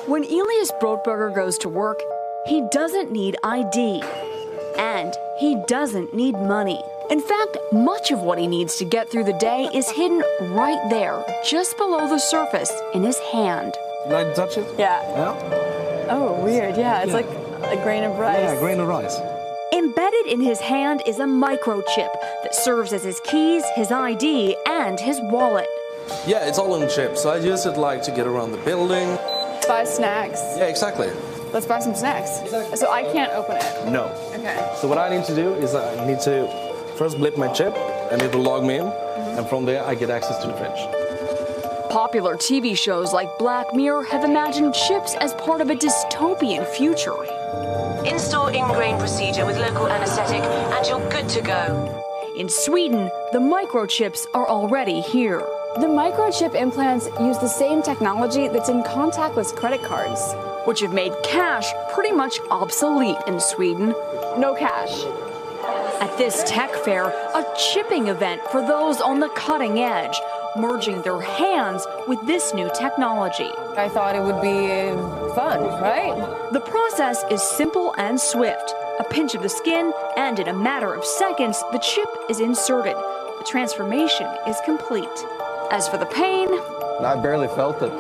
When Elias Brotberger goes to work, he doesn't need ID. And he doesn't need money. In fact, much of what he needs to get through the day is hidden right there, just below the surface, in his hand. You like to touch it? Yeah. Yeah? Oh, weird. Yeah, it's like a grain of rice. Yeah, a grain of rice. Embedded in his hand is a microchip that serves as his keys, his ID, and his wallet. Yeah, it's all on chip, so I use it like to get around the building. Buy snacks. Yeah, exactly. Let's buy some snacks. Exactly. So I can't open it. No. Okay. So what I need to do is I need to first blip my chip, and it will log me in, and from there I get access to the fridge. Popular TV shows like Black Mirror have imagined chips as part of a dystopian future. Install ingrain procedure with local anesthetic and you're good to go. In Sweden, the microchips are already here. The microchip implants use the same technology that's in contactless credit cards. Which have made cash pretty much obsolete in Sweden. No cash. At this tech fair, a chipping event for those on the cutting edge, merging their hands with this new technology. I thought it would be fun, right? The process is simple and swift. A pinch of the skin, and in a matter of seconds, the chip is inserted. The transformation is complete. As for the pain, I barely felt it.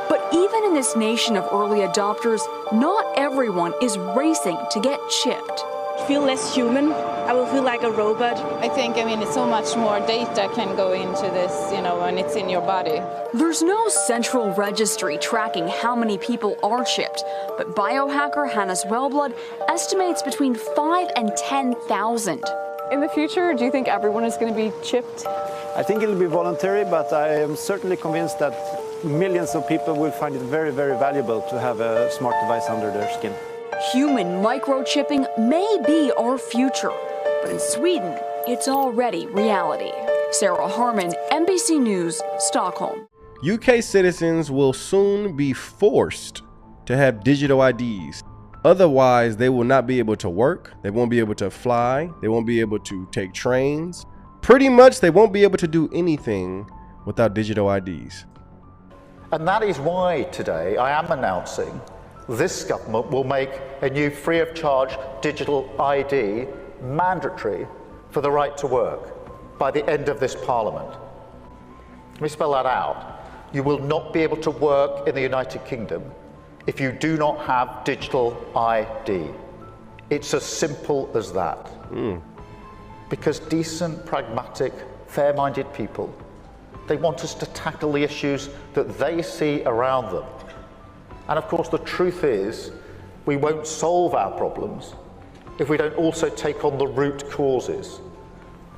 but even in this nation of early adopters, not everyone is racing to get chipped. Feel less human. I will feel like a robot. I think, it's so much more data can go into this, when it's in your body. There's no central registry tracking how many people are chipped, but biohacker Hannes Wellblood estimates between 5 and 10,000. In the future, do you think everyone is going to be chipped? I think it'll be voluntary, but I am certainly convinced that millions of people will find it very, very valuable to have a smart device under their skin. Human microchipping may be our future, but in Sweden, it's already reality. Sarah Harmon, NBC News, Stockholm. UK citizens will soon be forced to have digital IDs. Otherwise, they will not be able to work, they won't be able to fly, they won't be able to take trains. Pretty much, they won't be able to do anything without digital IDs. And that is why today I am announcing this government will make a new free of charge digital ID mandatory for the right to work by the end of this Parliament. Let me spell that out. You will not be able to work in the United Kingdom if you do not have digital ID. It's as simple as that. Because decent, pragmatic, fair-minded people, they want us to tackle the issues that they see around them. And of course, the truth is, we won't solve our problems if we don't also take on the root causes,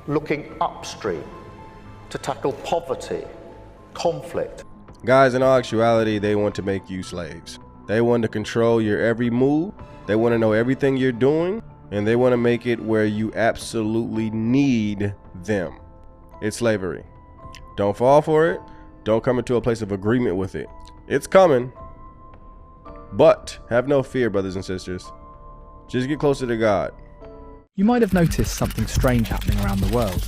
looking upstream to tackle poverty, conflict. Guys, in all actuality, they want to make you slaves. They want to control your every move. They want to know everything you're doing, and they want to make it where you absolutely need them. It's slavery. Don't fall for it. Don't come into a place of agreement with it. It's coming. But have no fear, brothers and sisters. Just get closer to God. You might have noticed something strange happening around the world.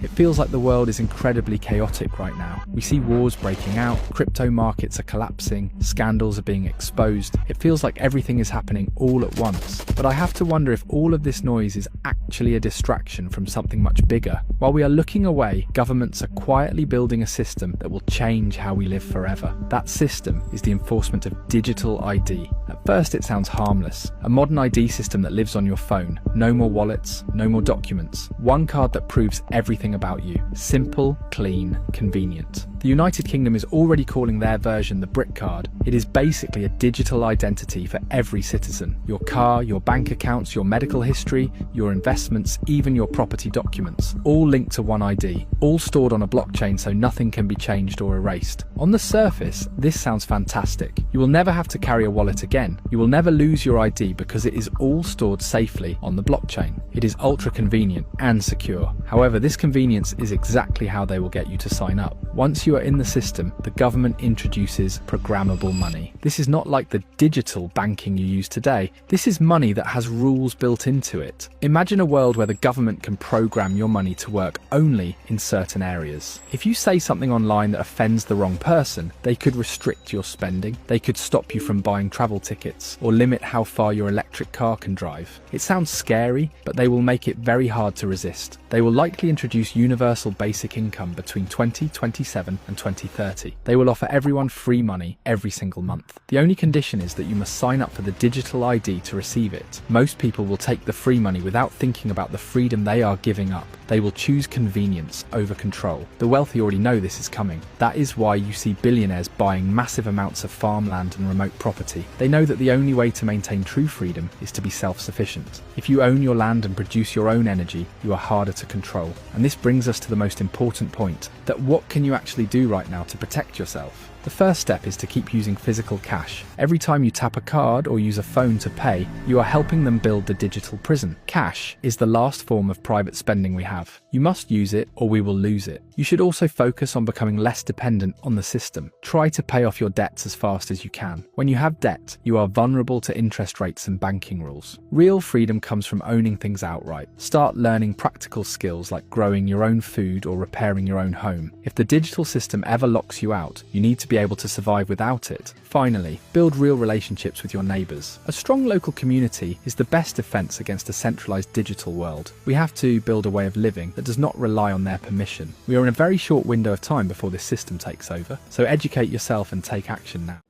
It feels like the world is incredibly chaotic right now. We see wars breaking out, crypto markets are collapsing, scandals are being exposed. It feels like everything is happening all at once. But I have to wonder if all of this noise is actually a distraction from something much bigger. While we are looking away, governments are quietly building a system that will change how we live forever. That system is the enforcement of digital ID. At first it sounds harmless. A modern ID system that lives on your phone. No more wallets, no more documents. One card that proves everything about you. Simple, clean, convenient. The United Kingdom is already calling their version the Brick Card. It is basically a digital identity for every citizen. Your car, your bank accounts, your medical history, your investments, even your property documents. All linked to one ID. All stored on a blockchain so nothing can be changed or erased. On the surface, this sounds fantastic. You will never have to carry a wallet again. You will never lose your ID because it is all stored safely on the blockchain. It is ultra convenient and secure. However, this convenience is exactly how they will get you to sign up. Once you you are in the system, the government introduces programmable money. This is not like the digital banking you use today. This is money that has rules built into it. Imagine a world where the government can program your money to work only in certain areas. If you say something online that offends the wrong person, they could restrict your spending, they could stop you from buying travel tickets, or limit how far your electric car can drive. It sounds scary, but they will make it very hard to resist. They will likely introduce universal basic income between 2027 and 2030. They will offer everyone free money every single month. The only condition is that you must sign up for the digital ID to receive it. Most people will take the free money without thinking about the freedom they are giving up. They will choose convenience over control. The wealthy already know this is coming. That is why you see billionaires buying massive amounts of farmland and remote property. They know that the only way to maintain true freedom is to be self-sufficient. If you own your land and produce your own energy, you are harder to control. And this brings us to the most important point, that what can you actually do right now to protect yourself? The first step is to keep using physical cash. Every time you tap a card or use a phone to pay, you are helping them build the digital prison. Cash is the last form of private spending we have. You must use it or we will lose it. You should also focus on becoming less dependent on the system. Try to pay off your debts as fast as you can. When you have debt, you are vulnerable to interest rates and banking rules. Real freedom comes from owning things outright. Start learning practical skills like growing your own food or repairing your own home. If the digital system ever locks you out, you need to be able to survive without it. Finally, build real relationships with your neighbours. A strong local community is the best defence against a centralised digital world. We have to build a way of living that does not rely on their permission. We are in a very short window of time before this system takes over, so educate yourself and take action now.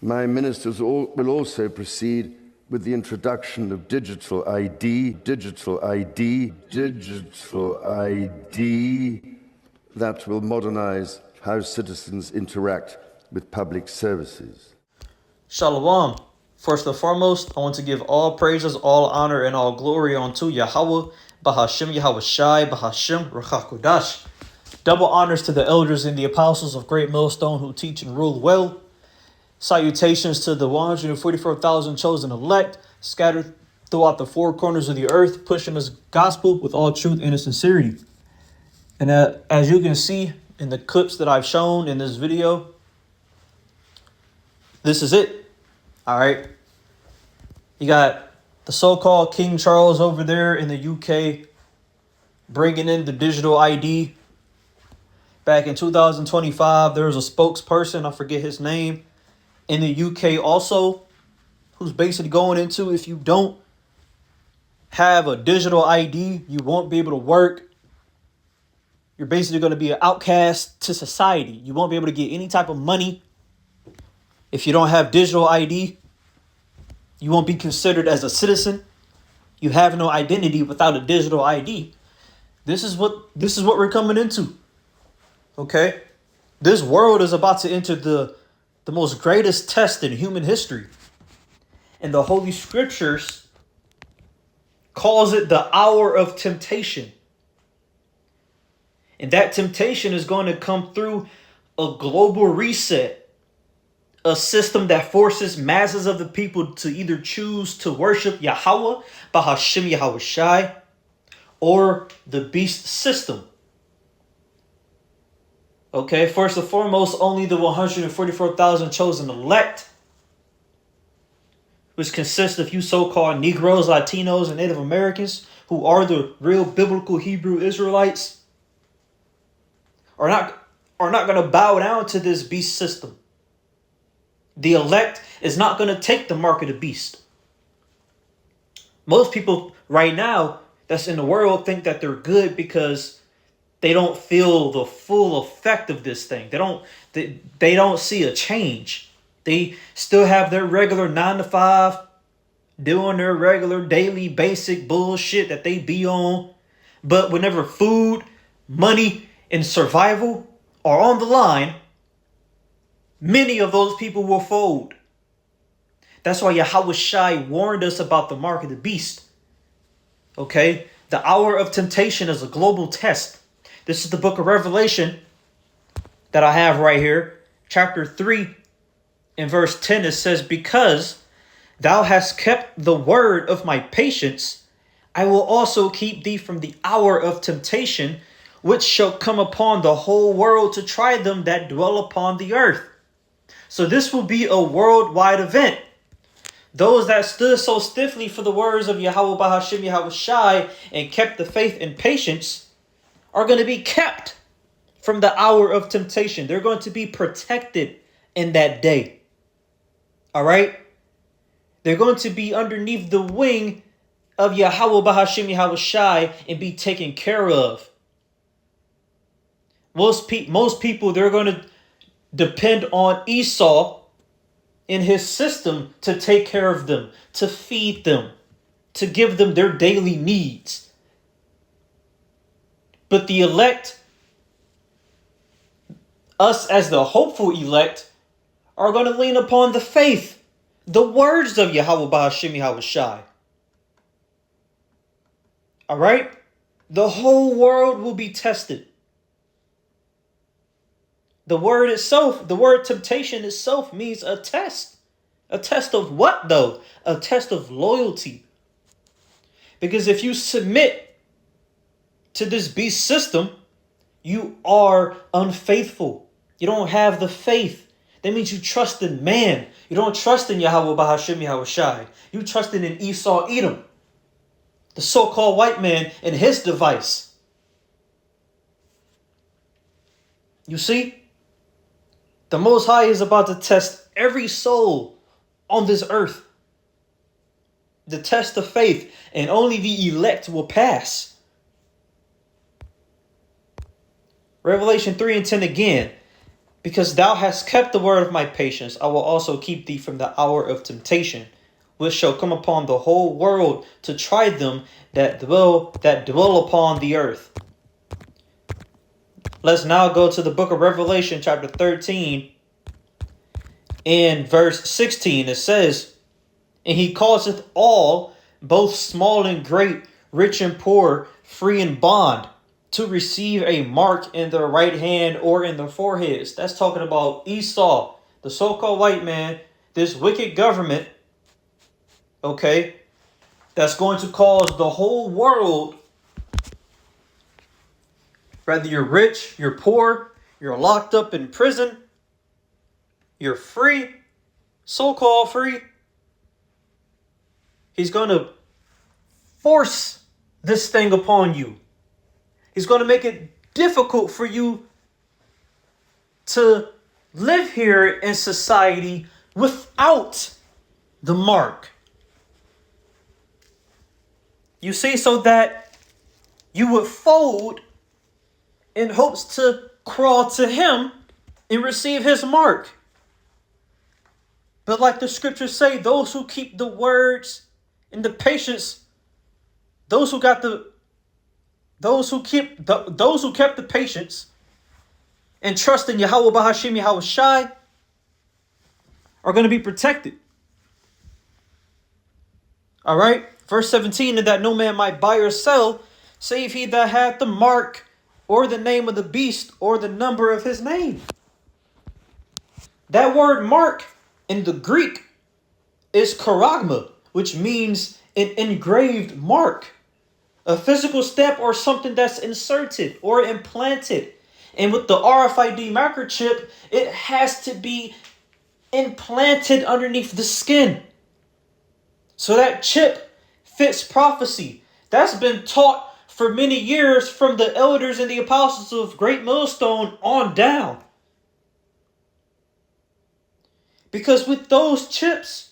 My ministers will also proceed with the introduction of digital ID that will modernise how citizens interact with public services. Shalom. First and foremost, I want to give all praises, all honor, and all glory unto Yahweh, Bahashem Yahweh Shai, Bahashem Ruach HaKodesh. Double honors to the elders and the apostles of Great Millstone who teach and rule well. Salutations to the 144,000 chosen elect, scattered throughout the four corners of the earth, pushing this gospel with all truth and sincerity. And as you can see in the clips that I've shown in this video, this is it. All right. You got the so-called King Charles over there in the UK bringing in the digital ID. Back in 2025, there was a spokesperson, I forget his name, in the UK also, who's basically going into, if you don't have a digital ID, you won't be able to work. You're basically going to be an outcast to society. You won't be able to get any type of money. If you don't have digital ID, you won't be considered as a citizen. You have no identity without a digital ID. This is what we're coming into. Okay? This world is about to enter the most greatest test in human history. And the Holy Scriptures calls it the hour of temptation. And that temptation is going to come through a global reset, a system that forces masses of the people to either choose to worship Yahweh, Bahashem Yahweh Shai, or the beast system. Okay, first and foremost, only the 144,000 chosen elect, which consists of you so-called Negroes, Latinos, and Native Americans, who are the real biblical Hebrew Israelites, are not going to bow down to this beast system. The elect is not going to take the mark of the beast. Most people right now that's in the world think that they're good because they don't feel the full effect of this thing. They don't see a change. They still have their regular 9 to 5, doing their regular daily basic bullshit that they be on. But whenever food, money, and survival are on the line, many of those people will fold. That's why Yahweh Shai warned us about the mark of the beast. Okay? The hour of temptation is a global test. This is the book of Revelation that I have right here. Chapter 3 and verse 10, it says, "Because thou hast kept the word of my patience, I will also keep thee from the hour of temptation, which shall come upon the whole world to try them that dwell upon the earth. So this will be a worldwide event. Those that stood so stiffly for the words of Yahweh Bahashim Yahweh Shai and kept the faith and patience are going to be kept from the hour of temptation. They're going to be protected in that day. All right? They're going to be underneath the wing of Yahweh Bahashim Yahweh Shai and be taken care of. Most people, they're going to depend on Esau in his system to take care of them, to feed them, to give them their daily needs. But the elect, us as the hopeful elect, are going to lean upon the faith, the words of Yahweh Bahashim Yahweh Shai. All right? The whole world will be tested. The word itself, the word temptation itself means a test. A test of what though? A test of loyalty. Because if you submit to this beast system, you are unfaithful. You don't have the faith. That means you trust in man. You don't trust in Yahweh Bahashim Yahweh Shai. You trust in Esau Edom, the so-called white man and his device. You see? The Most High is about to test every soul on this earth. The test of faith, and only the elect will pass. Revelation 3:10 again. Because thou hast kept the word of my patience, I will also keep thee from the hour of temptation, which shall come upon the whole world to try them that dwell upon the earth. Let's now go to the book of Revelation, chapter 13, and verse 16. It says, and he causeth all, both small and great, rich and poor, free and bond, to receive a mark in their right hand or in their foreheads. That's talking about Esau, the so-called white man, this wicked government, okay, that's going to cause the whole world, whether you're rich, you're poor, you're locked up in prison, you're free, so-called free, he's going to force this thing upon you. He's going to make it difficult for you to live here in society without the mark. You see, so that you would fold in hopes to crawl to him and receive his mark. But like the scriptures say, those who keep the words and the patience, those who kept the patience and trust in Yahweh Bahashim Yahweh Shai are going to be protected. All right. Verse 17, and that no man might buy or sell, save he that hath the mark or the name of the beast or the number of his name. That word mark in the Greek is charagma, which means an engraved mark. A physical stamp or something that's inserted or implanted. And with the RFID microchip, it has to be implanted underneath the skin. So that chip fits prophecy. That's been taught for many years from the elders and the apostles of Great Millstone on down. Because with those chips,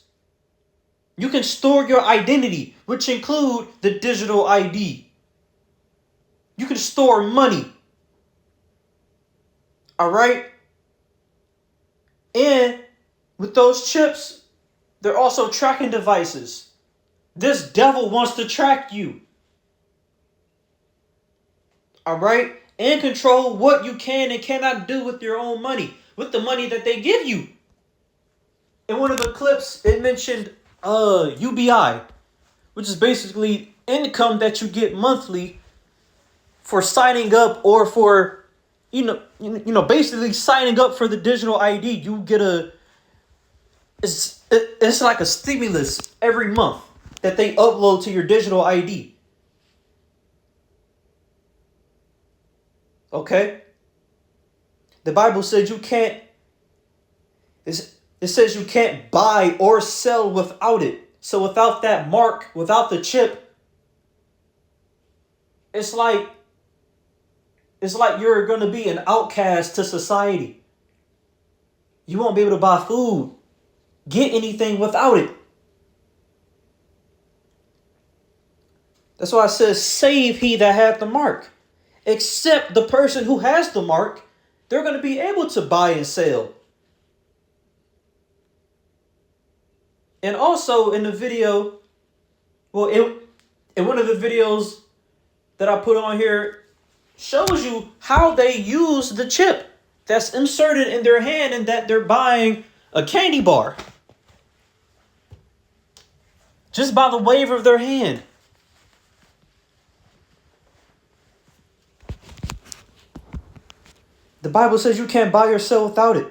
you can store your identity, which include the digital ID. You can store money. All right? And with those chips, they're also tracking devices. This devil wants to track you. All right? And control what you can and cannot do with your own money, with the money that they give you. In one of the clips, it mentioned UBI, which is basically income that you get monthly for signing up or for, basically signing up for the digital ID. You get it's like a stimulus every month that they upload to your digital ID. Okay? The Bible says you can't, it says you can't buy or sell without it. So without that mark, without the chip, it's like you're going to be an outcast to society. You won't be able to buy food, get anything without it. That's why it says, save he that hath the mark. Except the person who has the mark, they're going to be able to buy and sell. And also in the video, well, in one of the videos that I put on here, shows you how they use the chip that's inserted in their hand and that they're buying a candy bar. Just by the wave of their hand. The Bible says you can't buy or sell without it.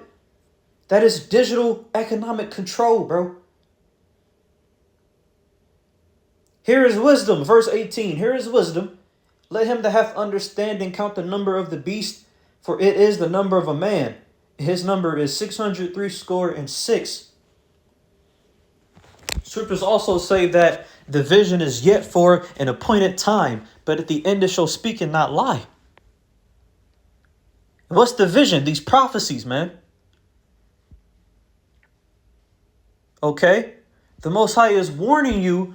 That is digital economic control, bro. Here is wisdom, verse 18. Here is wisdom. Let him that hath understanding count the number of the beast, for it is the number of a man. His number is 666. Scriptures also say that the vision is yet for an appointed time, but at the end it shall speak and not lie. What's the vision? These prophecies, man. Okay? The Most High is warning you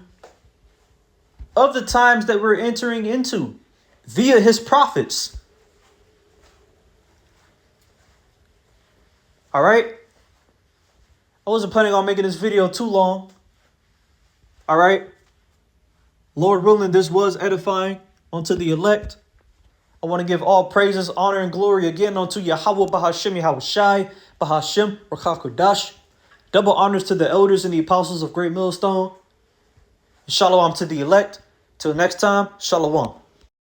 of the times that we're entering into via his prophets. All right? I wasn't planning on making this video too long. All right? Lord willing, this was edifying unto the elect. I want to give all praises, honor, and glory again unto Yahweh Bahashim Yahushai, Bahashim Rakav Kodash. Double honors to the elders and the apostles of Great Millstone. Shalom to the elect. Till next time, shalom.